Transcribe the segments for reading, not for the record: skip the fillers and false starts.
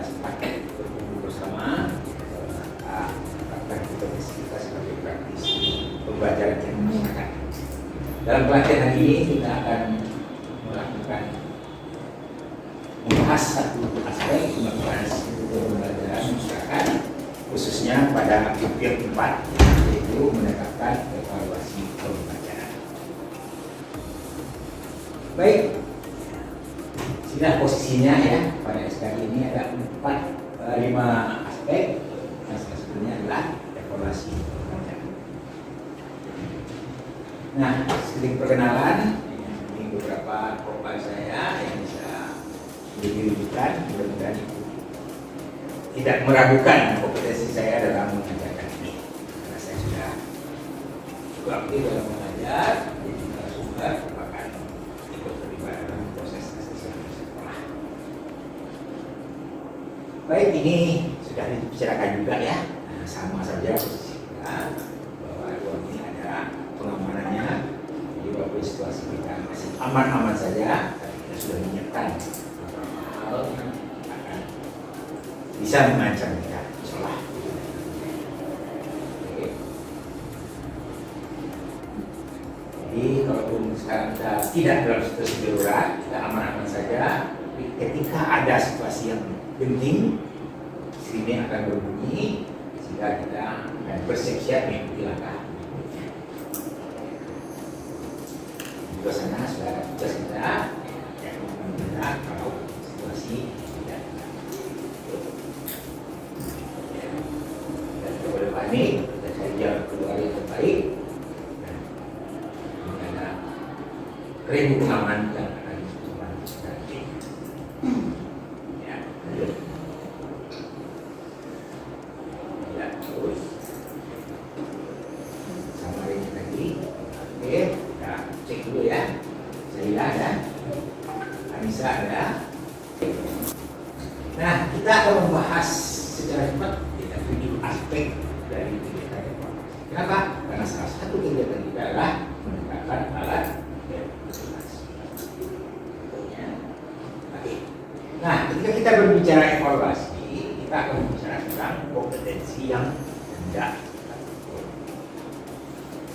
sepakat berkumpul bersama akan kita sebagai praktisi pembelajaran yang masyarakat. Dalam pelatihan hari ini kita akan melakukan membahas satu aspek pembelajaran masyarakat, khususnya pada hampir 4, yaitu menetapkan evaluasi pembelajaran. Baik, sudah posisinya ya pada SKI ini ada 5 aspek. Yang salah satunya adalah evaluasi pembelajaran. Nah, sedikit perkenalan, ini beberapa profil saya yang bisa dirujukan, mudah-mudahan itu tidak meragukan kompetensi saya dalam mengajarkan ini, karena saya sudah cukup aktif dalam mengajar, jadi sumber merupakan ikut terlibat dalam proses asesmen sekolah. Baik, ini sudah dibicarakan juga ya, sama saja posisi kita, bahwa ruang ini ada pengamanannya, jadi walaupun situasi kita masih aman-aman saja, tapi kita sudah menyiapkan beberapa hal yang akan bisa mengancam kita, insyaallah. Jadi kalaupun sekarang kita tidak dalam situasi darurat, kita aman-aman saja, tapi ketika ada situasi yang genting, sirine akan berbunyi sehingga kita akan bersiap-siap mengikuti langkah berikutnya. Di luar sana sudah ada tugas kita yang mengenai kalau situasi tidak boleh panik, kita cari jalan keluar yang terbaik. Ini ada regu pengaman yang akan disebutkan nanti. Ya, lanjut. Ya, terus sama ini lagi. Oke, kita cek dulu ya. Saya ada, Anissa ada. Nah, kita akan membahas secara cepat 7 aspek dari kegiatan evaluasi. Kenapa? Karena salah satu kegiatan kita adalah menegakkan alat evaluasi. Oke. Nah, ketika kita berbicara evaluasi, kita akan berbicara tentang kompetensi yang hendak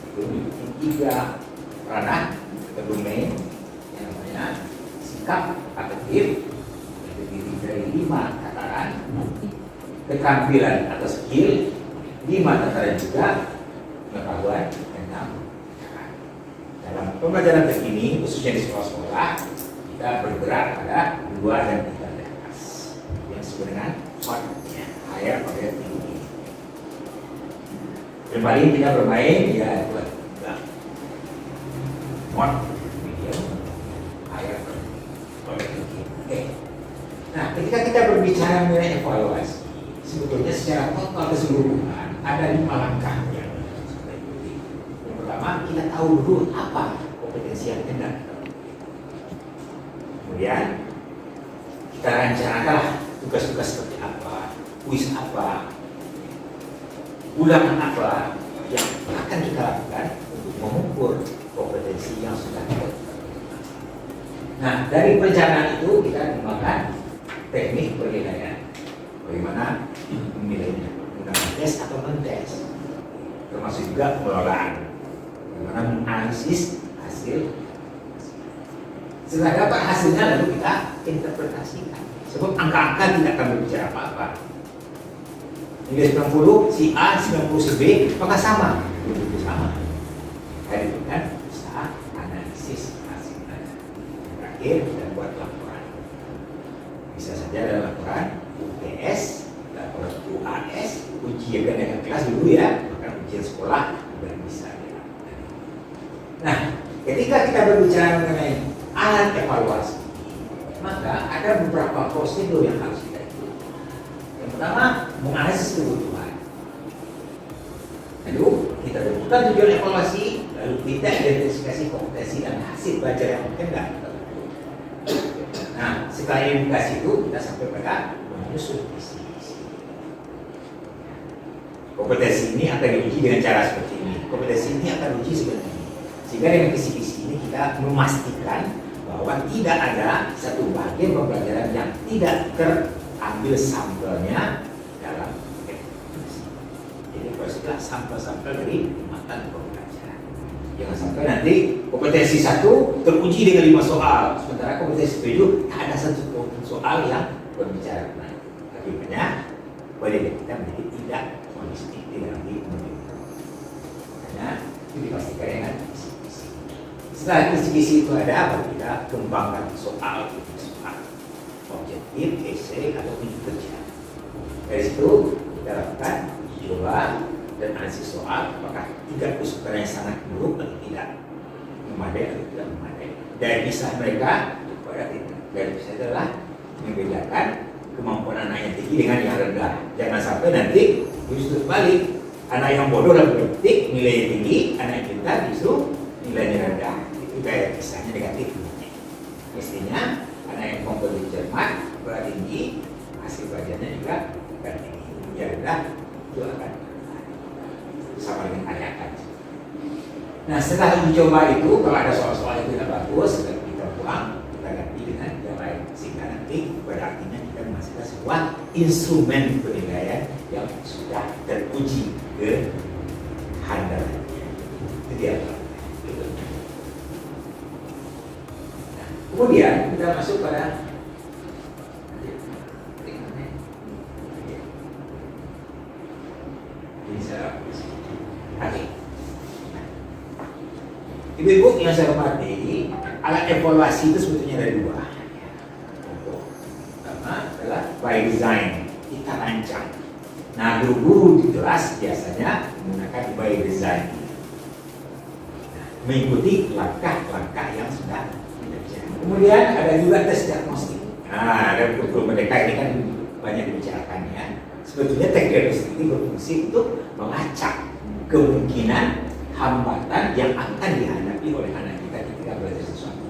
itu memiliki 3 ranah atau domain yang namanya sikap afektif, yang terdiri dari 5 tataran, keterampilan atau skill, 5 tataran juga pengetahuan tentang cara. Dalam pembelajaran teknik ini, khususnya di sekolah-sekolah, kita bergerak pada 2 dan 3 ke atas, yang disebut dengan hot, higher order thinking. Yang paling kita bermain ya buat hot, medium, higher order thinking. Oke. Nah, ketika kita berbicara mengenai evaluasi, sebetulnya secara total keseluruhan ada 5 langkah yang kita ikuti. Yang pertama, kita tahu dulu apa kompetensi yang hendak kita ikuti. Kemudian kita rencanakan tugas-tugas seperti apa, kuis apa, ulangan apa yang akan kita lakukan untuk mengukur kompetensi yang sudah kita ikuti. Nah, dari perencanaan itu kita menggunakan teknik penilaian. Bagaimana menilainya, menggunakan tes atau non-tes, termasuk juga pengelolaan, bagaimana menganalisis hasil. Setelah dapat hasilnya lalu kita interpretasikan, sebab angka-angka tidak akan berbicara apa-apa. Nilai 90 si A, 90 si B, maka sama, itu sama. Kita bukan usaha analisis hasilnya. Terakhir kita buat laporan. Bisa saja dalam laporan UTS, laporan UAS, ujian dengan kelas dulu ya, bahkan ujian sekolah juga bisa dilakukan. Nah, ketika kita berbicara mengenai alat evaluasi, maka ada beberapa prosedur yang harus kita ikuti. Yang pertama, menganalisis kebutuhan. Lalu kita tentukan tujuan evaluasi, lalu kita identifikasi kompetensi dan hasil belajar yang hendak kita lakukan. Nah, setelah identifikasi itu kita sampai pada menyusun visi-misi. Kompetensi ini akan diuji dengan cara seperti ini. Kompetensi ini akan diuji seperti ini. Sehingga dengan visi-misi ini kita memastikan bahwa tidak ada satu bagian pembelajaran yang tidak ambil sampelnya dalam evaluasi. Jadi evaluasilah sampel-sampel dari mata pembelajaran. Jangan sampai nanti kompetensi 1 teruji dengan 5 soal, sementara kompetensi 7 tak ada satu soal yang berbicara tentang. Akibatnya boleh kita menjadi tidak holistik, tidak menjadi. Makanya itu dipastikan dengan kisi-kisi. Setelah kisi-kisi itu ada, baru kita kembangkan soal objektif, esai, atau uji kerja. Dari situ kita lakukan coba dan analisis soal apakah tingkat kesukaran yang sangat buruk atau tidak, memadai atau tidak memadai. Dari kisah mereka kepada tidak. Dari kisah adalah membedakan kemampuan anak yang tinggi dengan yang rendah. Jangan sampai nanti justru balik, anak yang bodoh dan politik nilainya tinggi, anak yang pintar justru nilainya rendah. Itu kayak kisahnya negatif. Mestinya anak yang kompetitif cermat, berat tinggi, hasil belajarnya juga akan tinggi. Ya rendah itu akan sama dengan ayakan. Nah, setelah uji coba itu, kalau ada soal-soal yang tidak bagus, kita buang, kita ganti dengan yang lain. Sehingga nanti pada artinya kita menghasilkan sebuah instrumen penilaian yang sudah teruji ke handalannya. Itu dia. Nah, kemudian kita masuk pada Ibu-ibu yang saya hormati, alat evaluasi itu sebetulnya ada dua. Pertama adalah by design, kita rancang. Nah, guru-guru di kelas biasanya menggunakan by design, mengikuti langkah-langkah yang sudah dikerjakan. Kemudian ada juga tes diagnostik. Nah, ada guru mereka ini kan banyak dibicarakan ya. Sebetulnya tes diagnostik ini berfungsi untuk melacak kemungkinan hambatan yang akan dihadapi oleh anak kita ketika belajar sesuatu.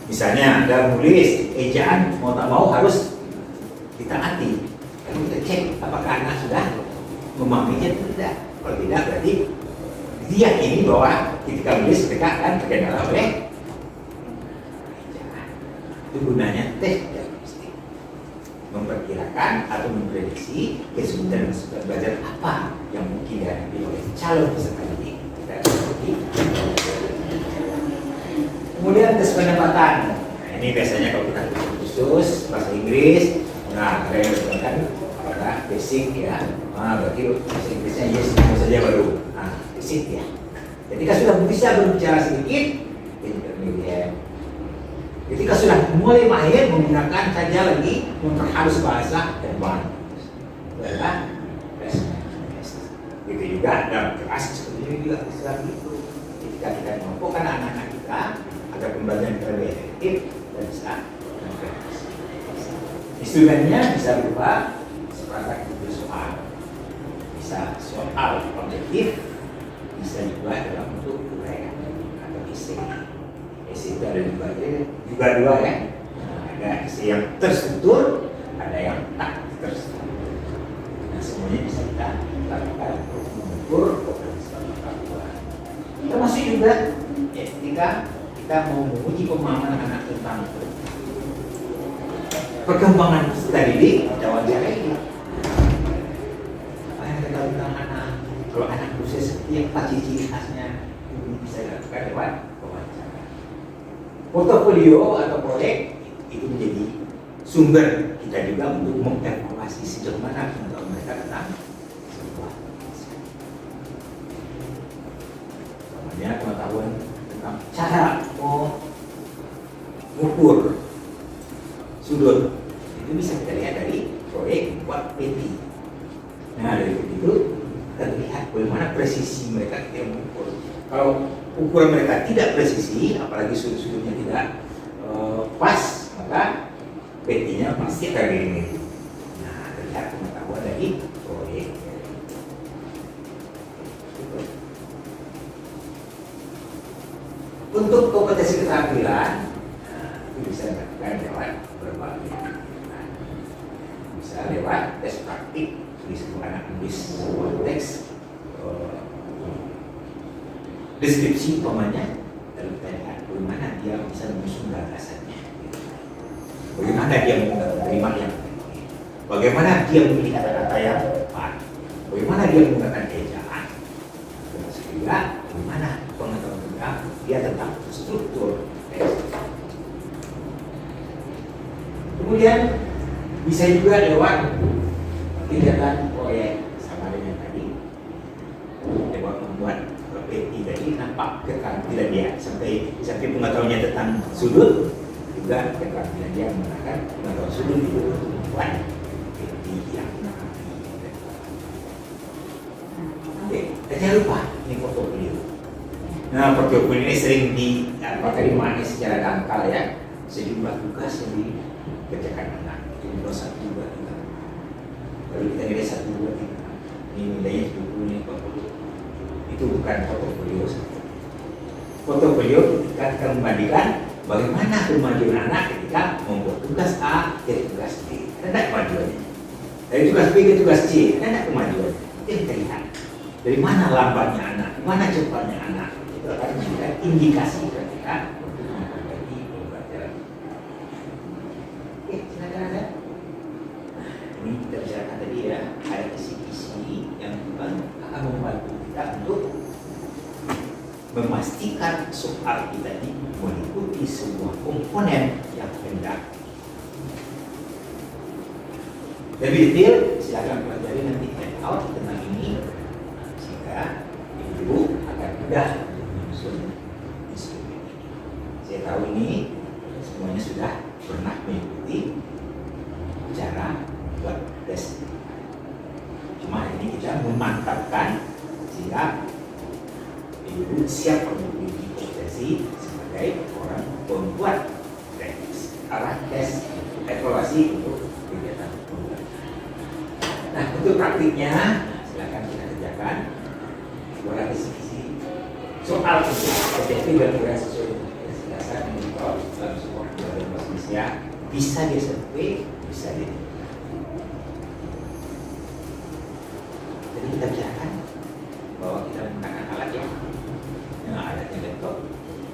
Misalnya dalam menulis ejaan mau tak mau harus ditaati. Lalu kita cek apakah anak sudah memahaminya atau tidak. Kalau tidak berarti dia ini bahwa ketika menulis mereka akan terkendala oleh ejaan. Itu gunanya tes diagnostik, memperkirakan atau memprediksi kesulitan belajar apa yang mungkin dihadapi oleh calon peserta didik. Kemudian tes penempatan. Nah, ini biasanya kalau kita khusus bahasa Inggris, nah ada yang menggunakan apakah basic ya, berarti bahasa Inggrisnya yes no saja baru, nah basic ya. Ketika sudah bisa berbicara sedikit, intermediate. Ketika sudah mulai mahir menggunakan saja lagi memperhalus bahasa advance, adalah itu juga dalam kelas seperti ini juga bisa gitu. Ketika kita mengumpulkan anak-anak kita agar pembelajaran kita lebih efektif dan bisa berkreasi. Instrumennya bisa berupa seperangkat buku soal, bisa soal objektif, bisa juga dalam bentuk uraian atau esai. Esai itu ada dua ya. Nah, ada esai yang terstruktur, ada yang tak terstruktur. Nah, semuanya bisa kita lakukan untuk mengukur kompetensi pengetahuan. Termasuk juga ya, ketika kita mau menguji pemahaman anak tentang perkembangan peserta didik, kita wawancarai. Apa yang kita tahu tentang anak? Kalau anak berusia seperti apa ciri khasnya, ini bisa dilakukan lewat wawancara. Portofolio atau proyek itu menjadi sumber kita juga untuk mengevaluasi sejauh mana pengetahuan mereka tentang sebuah pengetahuan tentang cara mengukur sudut. Itu bisa kita lihat dari proyek buat PT. Nah, dari itu kita lihat bagaimana presisi mereka ketika mengukur. Kalau ukuran mereka tidak presisi, apalagi sudut-sudutnya tidak pas, maka PT-nya pasti akan begini. Nah, terlihat pengetahuan dari proyek. Untuk kompetensi keterampilan, itu bisa dilakukan lewat berbagai bisa lewat tes praktik, disuruh anak tulis sebuah teks deskripsi umpamanya, lalu kita lihat bagaimana dia bisa menyusun gagasannya, bagaimana dia menerima yang Bagaimana dia memilih kata-kata yang tepat, bagaimana dia menggunakan ejaan, termasuk juga bagaimana pengetahuan dia tentang struktur teks. Kemudian bisa juga lewat kegiatan proyek sama dengan tadi, lewat membuat PT tadi nampak keterampilan dia sampai pengetahuannya tentang sudut juga keterampilan dia menggunakan pengetahuan sudut itu untuk membuat PT yang jangan lupa ini portofolio. Nah, portofolio ini sering dimaknai secara dangkal ya, sejumlah tugas yang dikerjakan anak itu 1, 2, 3. Kalau kita nilai 1, 2, 3 ini nilainya 70, ini 40. Itu bukan portofolio. Portofolio ketika kita membandingkan bagaimana kemajuan anak ketika membuat tugas A jadi tugas B, ada kemajuannya. Dari tugas B ke tugas C, ada kemajuannya. Itu yang kita lihat. Dari mana lambatnya anak, mana cepatnya anak, itu akan menjadikan indikasi ketika untuk memperbaiki pembelajaran. Oke, silakan ada. Nah, ini kita bicarakan tadi ya, ada kisi-kisi yang akan membantu kita untuk memastikan soal kita ini mengikuti sebuah komponen yang hendak. Lebih detail, silakan pelajari nanti handout tentang ini. Ibu akan mudah menyusun instrumen ini. Saya tahu ini semuanya sudah pernah mengikuti cara buat tes. Cuma ini kita memantapkan sehingga ibu siap untuk diprofesi sebagai orang pembuat arah tes evaluasi untuk kegiatan pembelajaran. Nah, untuk praktiknya silakan kita kerjakan. Buat kisi-kisi soal itu objektif dan kira sesuai dengan dasar yang dibawa dalam sebuah pembelajaran bahasa Indonesia bisa disurvei, bisa ditentukan. Jadi kita bicarakan bahwa kita menggunakan alat yang alatnya laptop,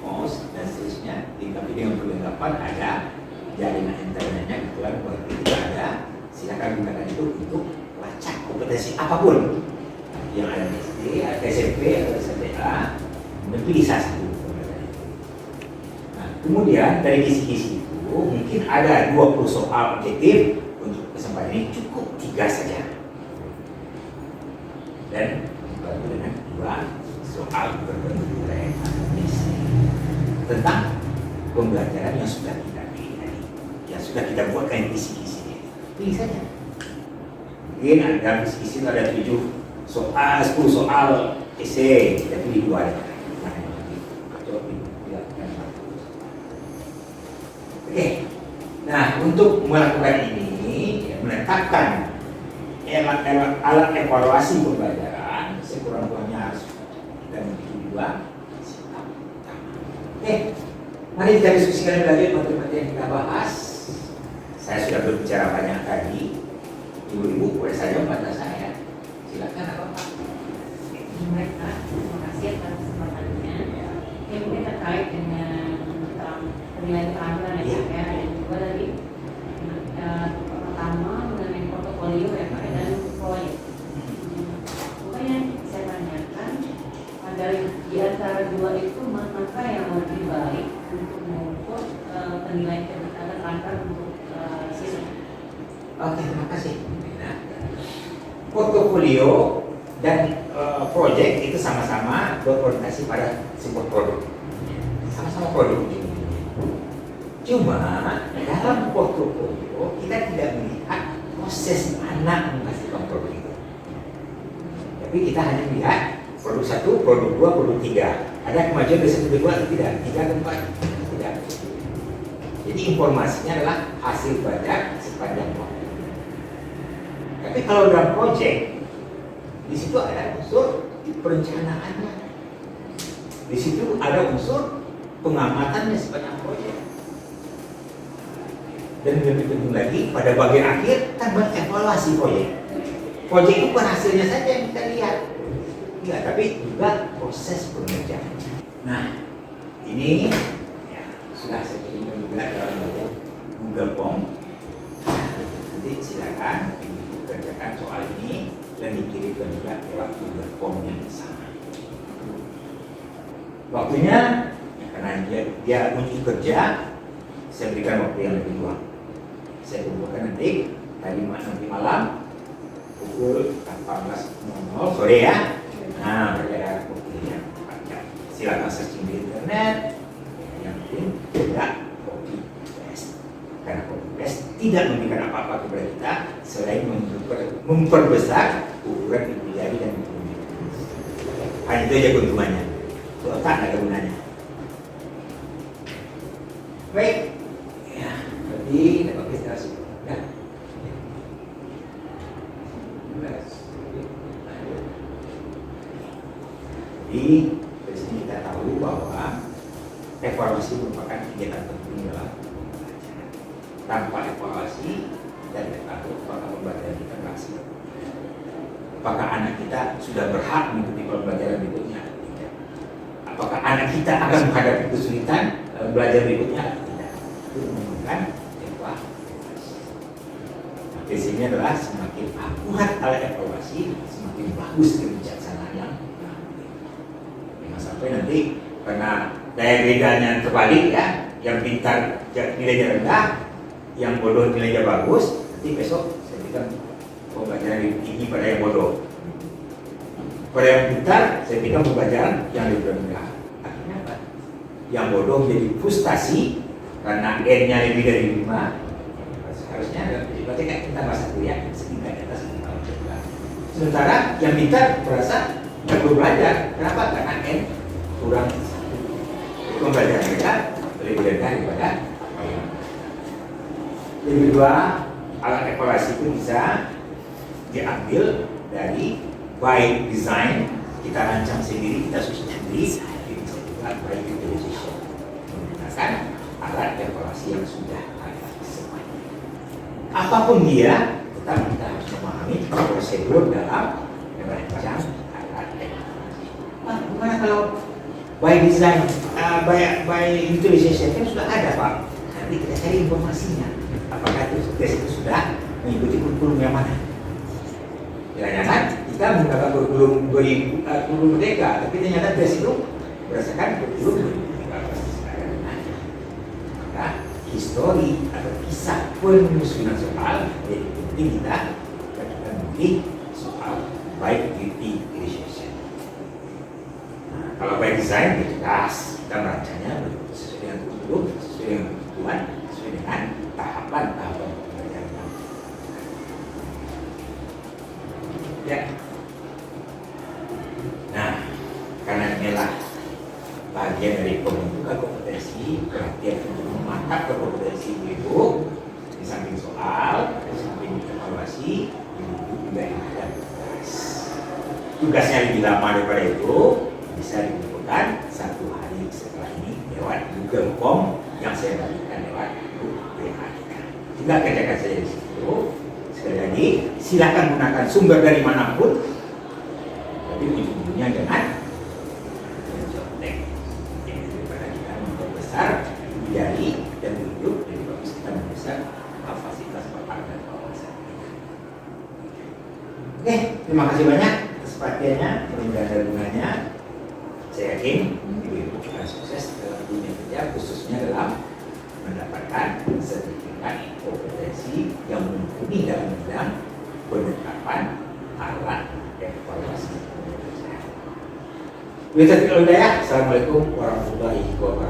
mouse dan seterusnya, tapi dengan perlengkapan ada jaringan internetnya kebetulan buat kita ada. Silakan gunakan itu untuk melacak kompetensi apapun yang ada di SD, SMP atau SMA, pilih satu. Nah, kemudian dari kisi-kisi itu mungkin ada 20 soal objektif, untuk kesempatan ini cukup 3 saja. Dan dibantu dengan 2 soal berbentuk realistis tentang pembelajaran yang sudah kita pilih tadi, yang sudah kita buatkan kisi-kisi. Pilih saja. Mungkin ada kisi-kisi ada 7 soal, 10 soal esai, kita pilih 2 aja. Oke, nah untuk melakukan ini, menetapkan alat evaluasi pembelajaran, sekurang-kurangnya harus kita memiliki 2 sikap utama. Oke, mari kita diskusikan lagi materi-materi yang kita bahas. Saya sudah berbicara banyak tadi, ibu-ibu boleh saja membantu saya. Silakan apa Pak? Mereka, terima kasih atas kesempatannya. Ini mungkin terkait dengan penilaian keterampilan ya, dan juga tadi pertama mengenai portofolio ya Pak dan proyek. Makanya saya tanyakan di antara 2 itu mana yang lebih baik untuk mengukur penilaian keterampilan untuk siswa? Oke, terima kasih. Portofolio dan proyek itu sama-sama berorientasi pada sebuah produk, sama-sama produk. Cuma dalam portofolio kita tidak melihat proses anak menghasilkan produk itu, tapi kita hanya melihat produk 1, produk 2, produk 3. Ada kemajuan dari 1 ke 2 atau tidak, 3 ke 4 tidak. Jadi informasinya adalah hasil belajar sepanjang waktu. Tapi kalau dalam proyek, di situ ada unsur perencanaannya, di situ ada unsur pengamatannya sepanjang proyek. Dan lebih penting lagi, pada bagian akhir kan mengevaluasi proyek. Proyek itu bukan hasilnya saja yang kita lihat, ya, tapi juga proses pengerjaan. Nah, ini ya, sudah saya terima juga dalam Google Form. nanti silakan ibu kerjakan soal ini dan dikirimkan juga lewat Google Form yang sama. Waktunya, ya, karena dia untuk kerja, saya berikan waktu yang lebih luang. Saya kumpulkan nanti malam pukul 18.00 sore ya. Nah, berjalan waktunya 4 jam. Silakan searching di internet. Yang penting tidak copy paste. Karena copy paste tidak memberikan apa-apa kepada kita selain memperbesar ukuran ibu jari dan ibu jari. Hanya itu aja keuntungannya. Itu otak ada gunanya. Baik. Ya, berarti dapat kita ya. Jadi dari sini kita tahu bahwa evaluasi merupakan kegiatan penting dalam pembelajaran. Tanpa evaluasi kita tidak tahu apakah pembelajaran kita berhasil. Apakah anak kita sudah berhak mengikuti pembelajaran berikutnya atau tidak? Apakah anak kita akan menghadapi kesulitan belajar berikutnya atau tidak? Itu memerlukan evaluasi. Nah, prinsipnya adalah semakin akurat alat evaluasi, semakin bagus kebijaksanaan yang sampai nanti karena daya bedanya terbalik ya, yang pintar nilainya rendah, yang bodoh nilainya bagus, nanti besok saya berikan pembelajaran lebih tinggi pada yang bodoh. Pada yang pintar saya berikan pembelajaran yang lebih rendah. Akhirnya apa? Yang bodoh menjadi frustasi karena N-nya lebih dari 5. Seharusnya berarti kan kita bahasa kuliah setingkat di atas 5 juga. Sementara yang pintar merasa perlu belajar. Kenapa? Karena N kurang 1. Pembelajaran kita lebih rendah daripada yang. Yang kedua, alat evaluasi itu bisa diambil dari by design, kita rancang sendiri, kita susun sendiri, bisa juga by utilization, menggunakan alat evaluasi yang sudah ada semuanya. Apapun dia, tetap kita harus memahami prosedur dalam merancang alat evaluasi. Bagaimana kalau by design, by utilization kan sudah ada Pak. Nanti kita cari informasinya. Apakah tes itu sudah mengikuti kurikulum yang mana? Jangan-jangan kita menggunakan kurikulum 2000 Merdeka, tapi ternyata tes itu berdasarkan kurikulum 2013. Maka histori atau kisah penyusunan soal jadi penting kita memilih soal by utilization. Kalau by design, jelas kita merancangnya sesuai dengan kurikulum, sesuai dengan kebutuhan, sesuai dengan tahapan-tahapan pembelajaran. Ya. Nah, karena inilah bagian dari pembentukan kompetensi, perhatian untuk memantapkan kompetensi itu, di samping soal, di samping evaluasi, itu juga ada tugas. Tugasnya lebih lama daripada itu. Bisa dikumpulkan 1 hari setelah ini lewat Google Form yang saya bagikan lewat WA kita. Tinggal kerjakan saja di situ. Sekali lagi, silakan gunakan sumber dari manapun, tapi ujung-ujungnya jangan mencontek. Jadi daripada kita memperbesar jari dan hidup, jadi bagus kita membesar kapasitas paparan dan wawasan kita. Oke, terima kasih banyak atas perhatiannya. Mudah-mudahan ada gunanya. Saya yakin ibu-ibu akan sukses dalam dunia kerja, khususnya dalam mendapatkan sertifikat kompetensi yang mumpuni dalam bidang penetapan alat evaluasi. Assalamualaikum warahmatullahi wabarakatuh.